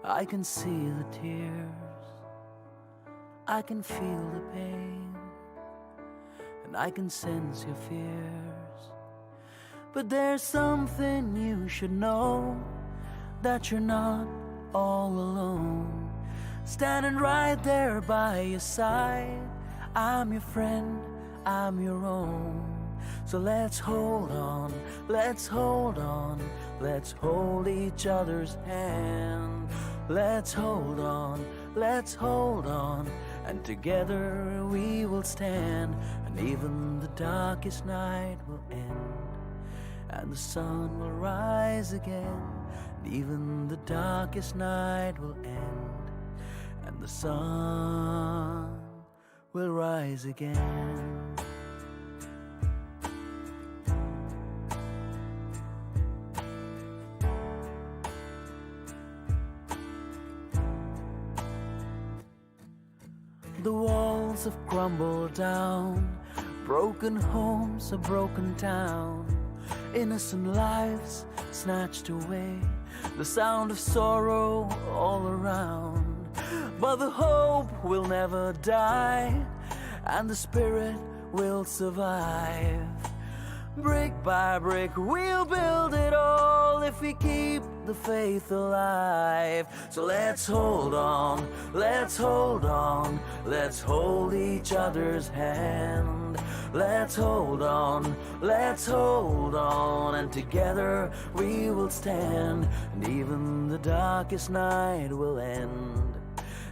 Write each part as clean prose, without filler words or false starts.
I can see the tears, I can feel the pain, and I can sense your fears. But there's something you should know, that you're not all alone. Standing right there by your side, I'm your friend, I'm your own. So let's hold on, let's hold on, let's hold each other's hand. Let's hold on, let's hold on, and together we will stand. And even the darkest night will end, and the sun will rise again. And even the darkest night will end, and the sun will rise again. The walls have crumbled down, broken homes, a broken town, innocent lives snatched away, the sound of sorrow all around. But the hope will never die, and the spirit will survive. Brick by brick we'll build it all, if we keep the faith alive. So let's hold on, let's hold on, let's hold each other's hand. Let's hold on, let's hold on, and together we will stand. And even the darkest night will end,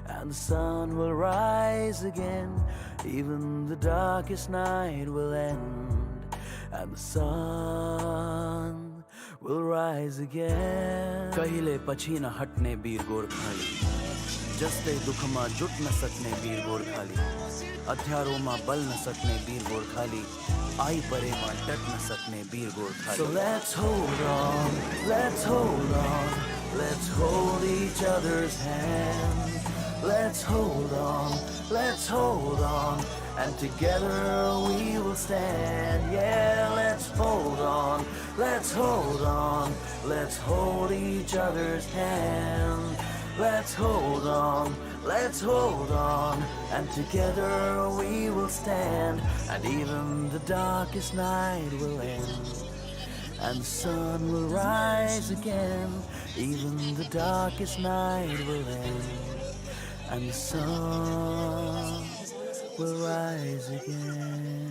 and the sun will rise again. Even the darkest night will end, and the sun will rise again. कहिले पछि न हट्ने वीर गोर्खाली, जस्तै दुखमा जुट्न सक्ने वीर गोर्खाली, अध्यारोमा बल्न सक्ने वीर गोर्खाली, आई परेमा डट्न सक्ने वीर Gorkhali. So let's hold on, let's hold on, let's hold each other's hand. Let's hold on, let's hold on, and together we will stand. Yeah, let's hold on, let's hold on, let's hold each other's hand. Let's hold on, let's hold on, and together we will stand. And even the darkest night will end, and the sun will rise again. Even the darkest night will end, and the sun will rise again.